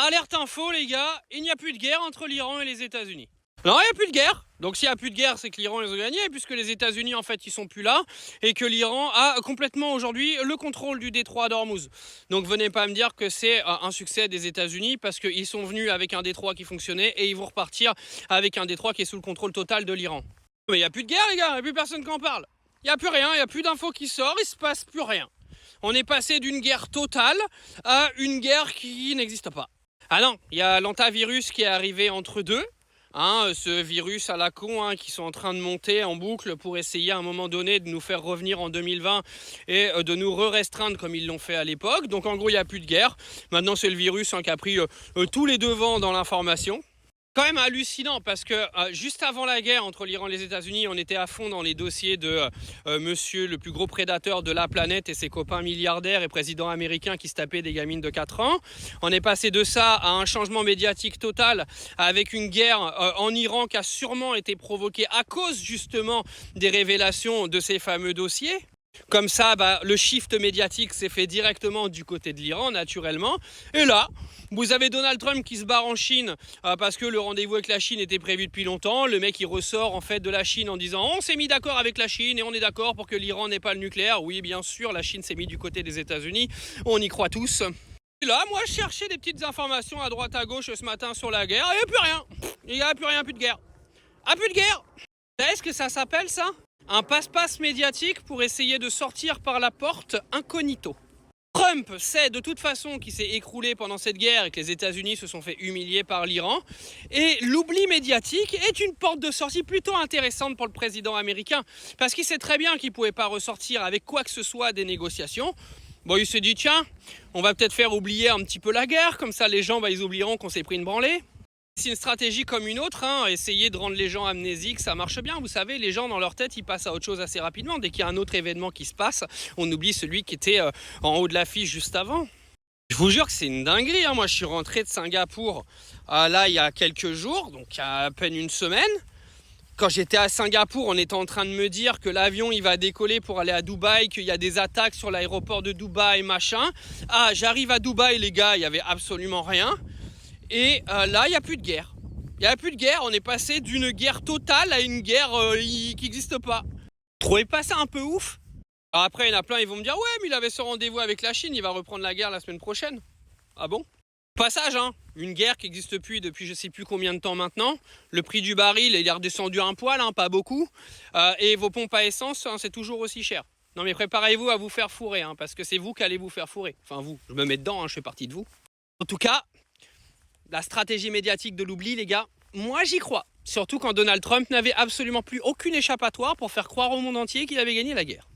Alerte info les gars, il n'y a plus de guerre entre l'Iran et les États-Unis. Non, il n'y a plus de guerre. Donc s'il n'y a plus de guerre, c'est que l'Iran les a gagnés, puisque les États-Unis en fait ils sont plus là, et que l'Iran a complètement aujourd'hui le contrôle du détroit d'Ormuz. Donc venez pas me dire que c'est un succès des États-Unis, parce qu'ils sont venus avec un détroit qui fonctionnait, et ils vont repartir avec un détroit qui est sous le contrôle total de l'Iran. Mais il n'y a plus de guerre les gars, il n'y a plus personne qui en parle. Il n'y a plus rien, il n'y a plus d'infos qui sortent, il se passe plus rien. On est passé d'une guerre totale à une guerre qui n'existe pas. Ah non, il y a l'antavirus qui est arrivé entre deux. Ce virus à la con qui sont en train de monter en boucle pour essayer à un moment donné de nous faire revenir en 2020 et de nous restreindre comme ils l'ont fait à l'époque. Donc en gros il n'y a plus de guerre. Maintenant c'est le virus qui a pris tous les devants dans l'information. Quand même hallucinant parce que juste avant la guerre entre l'Iran et les États-Unis, on était à fond dans les dossiers de monsieur le plus gros prédateur de la planète et ses copains milliardaires et présidents américains qui se tapaient des gamines de 4 ans. On est passé de ça à un changement médiatique total avec une guerre en Iran qui a sûrement été provoquée à cause justement des révélations de ces fameux dossiers. Comme ça, le shift médiatique s'est fait directement du côté de l'Iran, naturellement. Et là, vous avez Donald Trump qui se barre en Chine parce que le rendez-vous avec la Chine était prévu depuis longtemps. Le mec, il ressort en fait de la Chine en disant « On s'est mis d'accord avec la Chine et on est d'accord pour que l'Iran n'ait pas le nucléaire. » Oui, bien sûr, la Chine s'est mise du côté des États-Unis. On y croit tous. Et là, moi, je cherchais des petites informations à droite à gauche ce matin sur la guerre. Il n'y a plus rien. Il n'y a plus rien, plus de guerre. Ah, plus de guerre. Est-ce que ça s'appelle ça ? Un passe-passe médiatique pour essayer de sortir par la porte incognito. Trump sait de toute façon qu'il s'est écroulé pendant cette guerre et que les États-Unis se sont fait humilier par l'Iran. Et l'oubli médiatique est une porte de sortie plutôt intéressante pour le président américain. Parce qu'il sait très bien qu'il ne pouvait pas ressortir avec quoi que ce soit des négociations. Bon, il s'est dit, tiens, on va peut-être faire oublier un petit peu la guerre. Comme ça, les gens, ils oublieront qu'on s'est pris une branlée. C'est une stratégie comme une autre, essayer de rendre les gens amnésiques, ça marche bien. Vous savez, les gens dans leur tête, ils passent à autre chose assez rapidement. Dès qu'il y a un autre événement qui se passe, on oublie celui qui était en haut de l'affiche juste avant. Je vous jure que c'est une dinguerie. Moi, je suis rentré de Singapour là il y a quelques jours, donc il y a à peine une semaine. Quand j'étais à Singapour, on était en train de me dire que l'avion il va décoller pour aller à Dubaï, qu'il y a des attaques sur l'aéroport de Dubaï, machin. Ah, j'arrive à Dubaï, les gars, il n'y avait absolument rien. Et là, il n'y a plus de guerre. Il n'y a plus de guerre, on est passé d'une guerre totale à une guerre qui n'existe pas. Trouvez pas ça un peu ouf ? Alors après, il y en a plein, ils vont me dire « Ouais, mais il avait ce rendez-vous avec la Chine, il va reprendre la guerre la semaine prochaine. » Ah bon ? Passage, une guerre qui n'existe plus depuis je sais plus combien de temps maintenant. Le prix du baril, il est redescendu un poil, pas beaucoup. Et vos pompes à essence, c'est toujours aussi cher. Non mais préparez-vous à vous faire fourrer, parce que c'est vous qui allez vous faire fourrer. Enfin vous, je me mets dedans, je fais partie de vous. En tout cas, la stratégie médiatique de l'oubli, les gars, moi j'y crois. Surtout quand Donald Trump n'avait absolument plus aucune échappatoire pour faire croire au monde entier qu'il avait gagné la guerre.